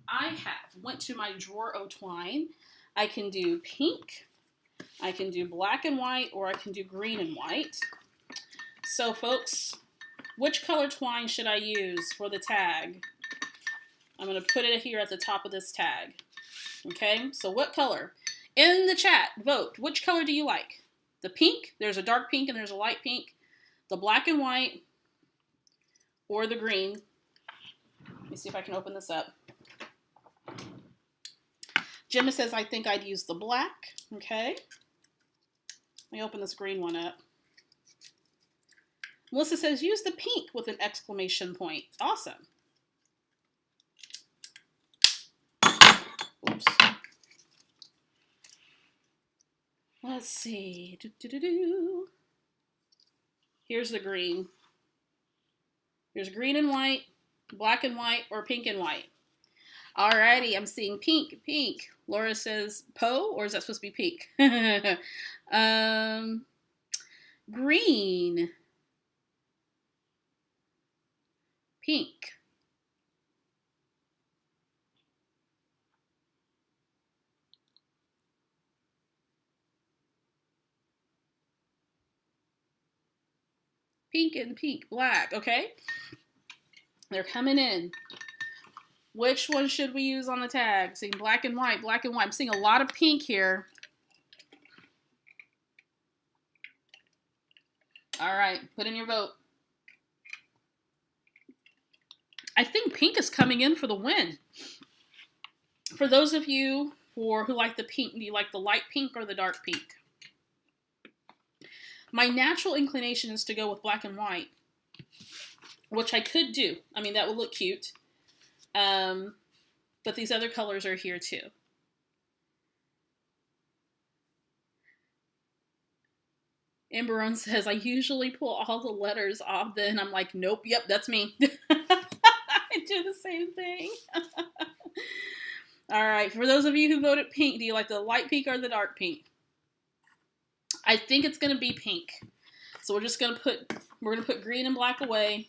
I went to my drawer of twine. I can do pink, I can do black and white, or I can do green and white. So folks, which color twine should I use for the tag? I'm going to put it here at the top of this tag. Okay, so what color? In the chat, vote. Which color do you like? The pink, there's a dark pink and there's a light pink. The black and white, or the green. Let me see if I can open this up. Gemma says, I think I'd use the black. Okay. Let me open this green one up. Melissa says, use the pink with an exclamation point. Awesome. Oops. Let's see. Here's the green. Here's green and white, black and white, or pink and white. Alrighty, I'm seeing pink, pink. Laura says Poe, or is that supposed to be pink? Green, pink. Pink and pink, black, okay? They're coming in. Which one should we use on the tag? Seeing black and white, black and white. I'm seeing a lot of pink here. All right, put in your vote. I think pink is coming in for the win. For those of you who like the pink, do you like the light pink or the dark pink? My natural inclination is to go with black and white, which I could do. I mean, that would look cute. But these other colors are here too. Amberon says, I usually pull all the letters off, then I'm like, nope, yep, that's me. I do the same thing. All right, for those of you who voted pink, do you like the light pink or the dark pink? I think it's gonna be pink. So we're gonna put green and black away.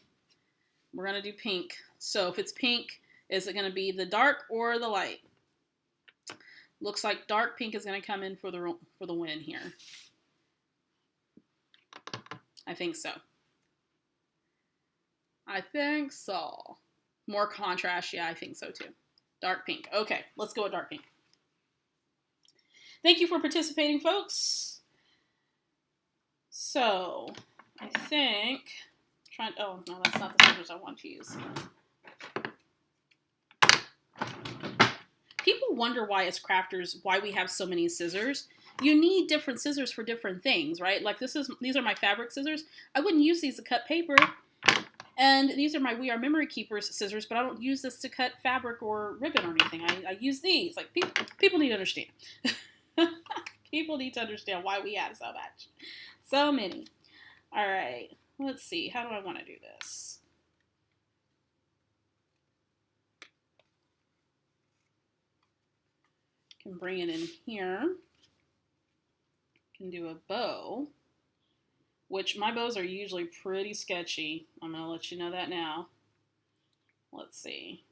We're gonna do pink. So if it's pink, is it gonna be the dark or the light? Looks like dark pink is gonna come in for the win here. I think so. I think so. More contrast, yeah, I think so too. Dark pink. Okay, let's go with dark pink. Thank you for participating, folks. So, I think, oh, no, that's not the scissors I want to use. People wonder why as crafters, why we have so many scissors. You need different scissors for different things, right? Like these are my fabric scissors. I wouldn't use these to cut paper. And these are my We Are Memory Keepers scissors, but I don't use this to cut fabric or ribbon or anything. I use these. Like people need to understand. People need to understand why we have so much. So many. All right. Let's see. How do I want to do this? Can bring it in here. Can do a bow, which my bows are usually pretty sketchy. I'm going to let you know that now. Let's see.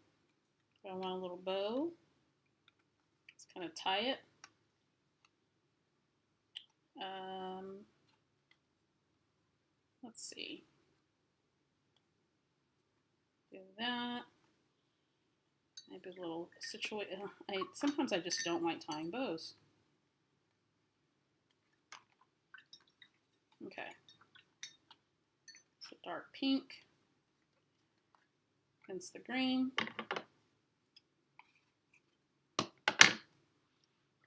I want a little bow. Let's kind of tie it. Let's see. Do that. Maybe a little situation. Sometimes I just don't like tying bows. Okay. So dark pink against the green.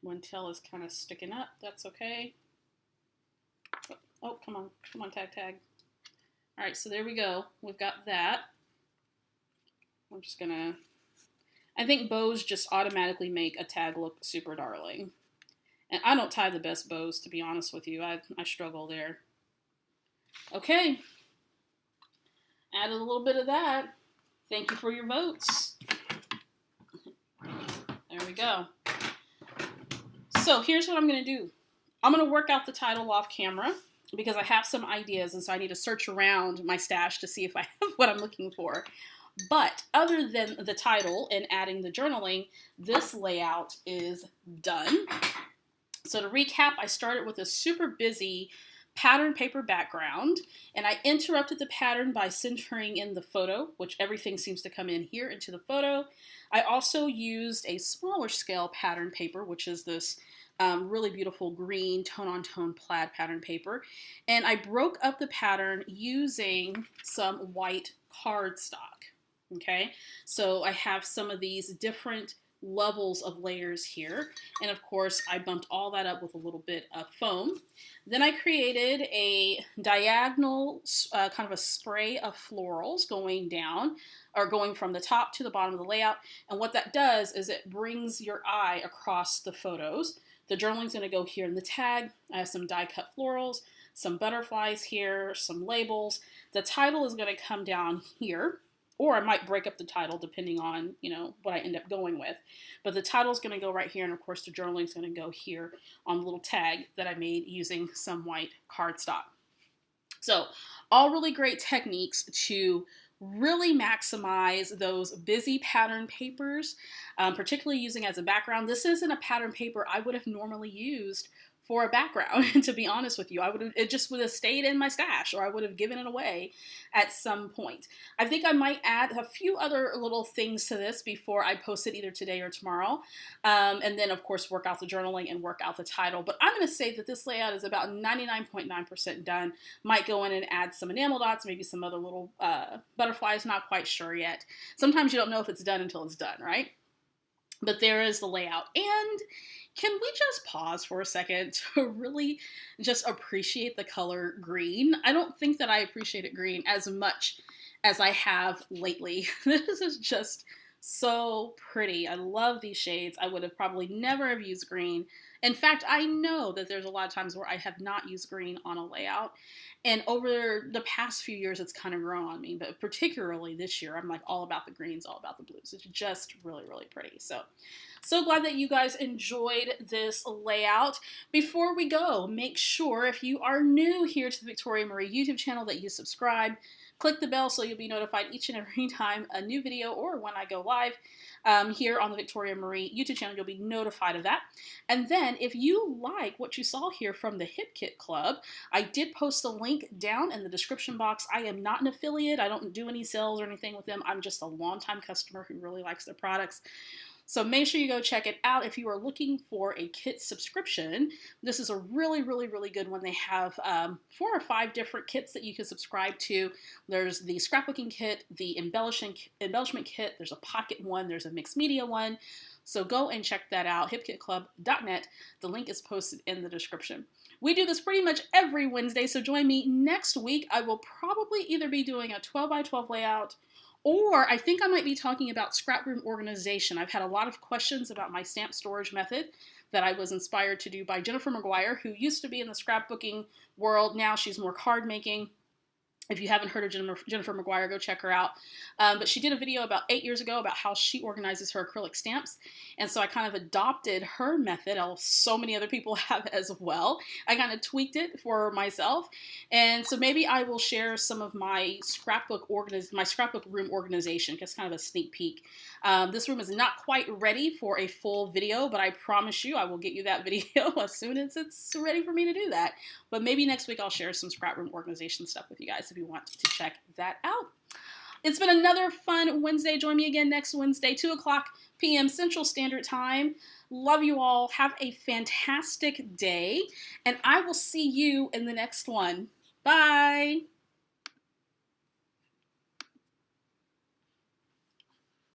One tail is kind of sticking up. That's okay. Oh, come on, tag. All right, so there we go. We've got that. I'm just gonna. I think bows just automatically make a tag look super darling. And I don't tie the best bows, to be honest with you. I struggle there. Okay. Added a little bit of that. Thank you for your votes. There we go. So here's what I'm going to do. I'm going to work out the title off camera because I have some ideas, and so I need to search around my stash to see if I have what I'm looking for. But other than the title and adding the journaling, this layout is done. So to recap, I started with a super busy pattern paper background, and I interrupted the pattern by centering in the photo, which everything seems to come in here into the photo. I also used a smaller scale pattern paper, which is this really beautiful green tone-on-tone plaid pattern paper, and I broke up the pattern using some white cardstock. Okay, so I have some of these different levels of layers here, and of course I bumped all that up with a little bit of foam. Then I created a diagonal kind of a spray of florals going down, or going from the top to the bottom of the layout, and what that does is it brings your eye across the photos. The journaling's going to go here in the tag. I have some die cut florals, some butterflies here, some labels. The title is going to come down here, or I might break up the title depending on, what I end up going with. But the title is going to go right here, and of course the journaling is going to go here on the little tag that I made using some white cardstock. So all really great techniques to really maximize those busy pattern papers, particularly using as a background. This isn't a pattern paper I would have normally used for a background. To be honest with you, it just would have stayed in my stash, or I would have given it away at some point. I think I might add a few other little things to this before I post it either today or tomorrow. And then of course work out the journaling and work out the title. But I'm going to say that this layout is about 99.9% done. Might go in and add some enamel dots, maybe some other little butterflies, not quite sure yet. Sometimes you don't know if it's done until it's done, right? But there is the layout. And can we just pause for a second to really just appreciate the color green? I don't think that I appreciated green as much as I have lately. This is just so pretty. I love these shades. I would have probably never have used green. In fact, I know that there's a lot of times where I have not used green on a layout. And over the past few years, it's kind of grown on me. But particularly this year, I'm like all about the greens, all about the blues. It's just really, really pretty. So glad that you guys enjoyed this layout. Before we go, make sure if you are new here to the Victoria Marie YouTube channel that you subscribe. Click the bell so you'll be notified each and every time a new video or when I go live here on the Victoria Marie YouTube channel. You'll be notified of that. And then if you like what you saw here from the Hip Kit Club, I did post a link down in the description box. I am not an affiliate. I don't do any sales or anything with them. I'm just a longtime customer who really likes their products. So make sure you go check it out. If you are looking for a kit subscription, this is a really, really, really good one. They have 4 or 5 different kits that you can subscribe to. There's the scrapbooking kit, the embellishment kit, there's a pocket one, there's a mixed media one. So go and check that out, hipkitclub.net. The link is posted in the description. We do this pretty much every Wednesday, so join me next week. I will probably either be doing a 12 by 12 layout, or I think I might be talking about scraproom organization. I've had a lot of questions about my stamp storage method that I was inspired to do by Jennifer McGuire, who used to be in the scrapbooking world. Now she's more card making. If you haven't heard of Jennifer McGuire, go check her out. But she did a video about 8 years ago about how she organizes her acrylic stamps. And so I kind of adopted her method. So many other people have as well. I kind of tweaked it for myself. And so maybe I will share some of my scrapbook room organization, just kind of a sneak peek. This room is not quite ready for a full video, but I promise you I will get you that video as soon as it's ready for me to do that. But maybe next week I'll share some scrap room organization stuff with you guys if you want to check that out. It's been another fun Wednesday. Join me again next Wednesday, 2 p.m. Central Standard Time. Love you all. Have a fantastic day, and I will see you in the next one. Bye.